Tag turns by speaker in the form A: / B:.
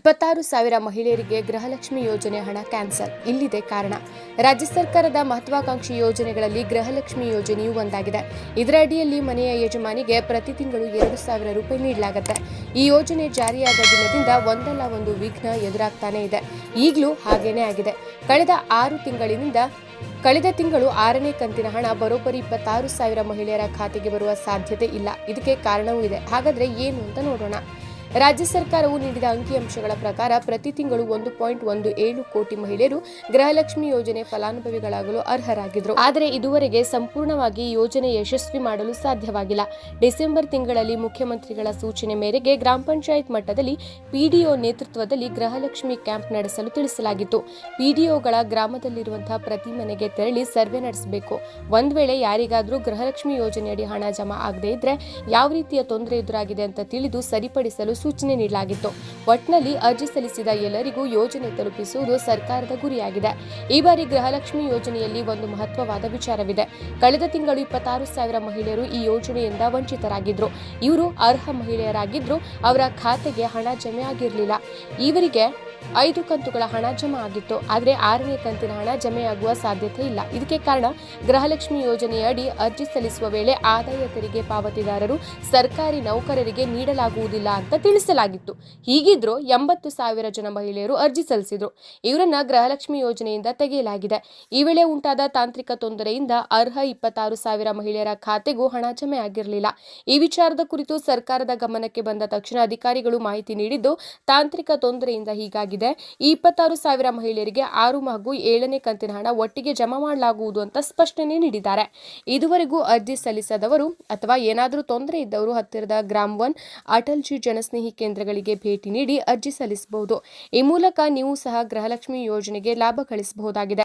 A: 26,000 ಮಹಿಳೆಯರಿಗೆ ಗೃಹಲಕ್ಷ್ಮಿ ಯೋಜನೆ ಹಣ ಕ್ಯಾನ್ಸಲ್. ಇಲ್ಲಿದೆ ಕಾರಣ. ರಾಜ್ಯ ಸರ್ಕಾರದ ಮಹತ್ವಾಕಾಂಕ್ಷಿ ಯೋಜನೆಗಳಲ್ಲಿ ಗೃಹಲಕ್ಷ್ಮಿ ಯೋಜನೆಯೂ ಒಂದಾಗಿದೆ. ಇದರ ಅಡಿಯಲ್ಲಿ ಮನೆಯ ಯಜಮಾನಿಗೆ ಪ್ರತಿ ತಿಂಗಳು 2,000 ರೂಪಾಯಿ ನೀಡಲಾಗುತ್ತೆ. ಈ ಯೋಜನೆ ಜಾರಿಯಾದ ದಿನದಿಂದ ಒಂದಲ್ಲ ಒಂದು ವಿಘ್ನ ಎದುರಾಗ್ತಾನೆ ಇದೆ. ಈಗಲೂ ಹಾಗೇನೇ ಆಗಿದೆ. ಕಳೆದ ತಿಂಗಳು 6ನೇ ಕಂತಿನ ಹಣ ಬರೋಬ್ಬರಿ 26,000 ಮಹಿಳೆಯರ ಖಾತೆಗೆ ಬರುವ ಸಾಧ್ಯತೆ ಇಲ್ಲ. ಇದಕ್ಕೆ ಕಾರಣವೂ ಇದೆ. ಹಾಗಾದ್ರೆ ಏನು ಅಂತ ನೋಡೋಣ. ರಾಜ್ಯ ಸರ್ಕಾರವು ನೀಡಿದ ಅಂಕಿಅಂಶಗಳ ಪ್ರಕಾರ ಪ್ರತಿ ತಿಂಗಳು 1.17 ಕೋಟಿ ಮಹಿಳೆಯರು ಗೃಹಲಕ್ಷ್ಮಿ ಯೋಜನೆ ಫಲಾನುಭವಿಗಳಾಗಲು ಅರ್ಹರಾಗಿದ್ದರು. ಆದರೆ ಇದುವರೆಗೆ ಸಂಪೂರ್ಣವಾಗಿ ಯೋಜನೆ ಯಶಸ್ವಿ ಮಾಡಲು ಸಾಧ್ಯವಾಗಿಲ್ಲ. ಡಿಸೆಂಬರ್ ತಿಂಗಳಲ್ಲಿ ಮುಖ್ಯಮಂತ್ರಿಗಳ ಸೂಚನೆ ಮೇರೆಗೆ ಗ್ರಾಮ ಪಂಚಾಯತ್ ಮಟ್ಟದಲ್ಲಿ ಪಿಡಿಒ ನೇತೃತ್ವದಲ್ಲಿ ಗೃಹಲಕ್ಷ್ಮಿ ಕ್ಯಾಂಪ್ ನಡೆಸಲು ತಿಳಿಸಲಾಗಿತ್ತು. ಪಿಡಿಒಗಳ ಗ್ರಾಮದಲ್ಲಿರುವಂತಹ ಪ್ರತಿ ಮನೆಗೆ ತೆರಳಿ ಸರ್ವೆ ನಡೆಸಬೇಕು. ಒಂದ್ ವೇಳೆ ಯಾರಿಗಾದ್ರೂ ಗೃಹಲಕ್ಷ್ಮಿ ಯೋಜನೆಯಡಿ ಹಣ ಜಮಾ ಆಗದೇ ಇದ್ರೆ ಯಾವ ರೀತಿಯ ತೊಂದರೆ ಎದುರಾಗಿದೆ ಅಂತ ತಿಳಿದು ಸರಿಪಡಿಸಲು ಸೂಚನೆ ನೀಡಲಾಗಿತ್ತು. ಒಟ್ನಲ್ಲಿ ಅರ್ಜಿ ಸಲ್ಲಿಸಿದ ಎಲ್ಲರಿಗೂ ಯೋಜನೆ ತಲುಪಿಸುವುದು ಸರ್ಕಾರದ ಗುರಿಯಾಗಿದೆ. ಈ ಬಾರಿ ಗೃಹಲಕ್ಷ್ಮಿ ಯೋಜನೆಯಲ್ಲಿ ಒಂದು ಮಹತ್ವವಾದ ವಿಚಾರವಿದೆ. ಕಳೆದ ತಿಂಗಳು 26,000 ಮಹಿಳೆಯರು ಈ ಯೋಜನೆಯಿಂದ ವಂಚಿತರಾಗಿದ್ರು. ಇವರು ಅರ್ಹ ಮಹಿಳೆಯರಾಗಿದ್ರು. ಅವರ ಖಾತೆಗೆ ಹಣ ಜಮೆ ಆಗಿರಲಿಲ್ಲ. ಇವರಿಗೆ 5 ಕಂತುಗಳ ಹಣ ಜಮಾ ಆಗಿತ್ತು. ಆದರೆ 6ನೇ ಕಂತಿನ ಹಣ ಜಮೆಯಾಗುವ ಸಾಧ್ಯತೆ ಇಲ್ಲ. ಇದಕ್ಕೆ ಕಾರಣ ಗೃಹಲಕ್ಷ್ಮಿ ಯೋಜನೆಯಡಿ ಅರ್ಜಿ ಸಲ್ಲಿಸುವ ವೇಳೆ ಆದಾಯ ತೆರಿಗೆ ಪಾವತಿದಾರರು ಸರ್ಕಾರಿ ನೌಕರರಿಗೆ ನೀಡಲಾಗುವುದಿಲ್ಲ ಅಂತ ತಿಳಿಸಲಾಗಿತ್ತು. ಹೀಗಿದ್ರೂ 80,000 ಜನ ಮಹಿಳೆಯರು ಅರ್ಜಿ ಸಲ್ಲಿಸಿದ್ರು. ಇವರನ್ನ ಗೃಹಲಕ್ಷ್ಮಿ ಯೋಜನೆಯಿಂದ ತೆಗೆಯಲಾಗಿದೆ. ಈ ವೇಳೆ ಉಂಟಾದ ತಾಂತ್ರಿಕ ತೊಂದರೆಯಿಂದ ಅರ್ಹ 26,000 ಮಹಿಳೆಯರ ಖಾತೆಗೂ ಹಣ ಜಮೆ ಆಗಿರಲಿಲ್ಲ. ಈ ವಿಚಾರದ ಕುರಿತು ಸರ್ಕಾರದ ಗಮನಕ್ಕೆ ಬಂದ ತಕ್ಷಣ ಅಧಿಕಾರಿಗಳು ಮಾಹಿತಿ ನೀಡಿದ್ದು ತಾಂತ್ರಿಕ ತೊಂದರೆಯಿಂದ ಹೀಗಾಗಿ ಈ 26,000 ಮಹಿಳೆಯರಿಗೆ 6 ಹಾಗೂ 7ನೇ ಕಂತಿನ ಹಣ ಒಟ್ಟಿಗೆ ಜಮಾ ಮಾಡಲಾಗುವುದು ಅಂತ ಸ್ಪಷ್ಟನೆ ನೀಡಿದ್ದಾರೆ. ಇದುವರೆಗೂ ಅರ್ಜಿ ಸಲ್ಲಿಸದವರು ಅಥವಾ ಏನಾದರೂ ತೊಂದರೆ ಇದ್ದವರು ಹತ್ತಿರದ ಗ್ರಾಮ 1 ಅಟಲ್ಜಿ ಜನಸ್ನೇಹಿ ಕೇಂದ್ರಗಳಿಗೆ ಭೇಟಿ ನೀಡಿ ಅರ್ಜಿ ಸಲ್ಲಿಸಬಹುದು. ಈ ಮೂಲಕ ನೀವು ಸಹ ಗೃಹಲಕ್ಷ್ಮಿ ಯೋಜನೆಗೆ ಲಾಭ ಗಳಿಸಬಹುದಾಗಿದೆ.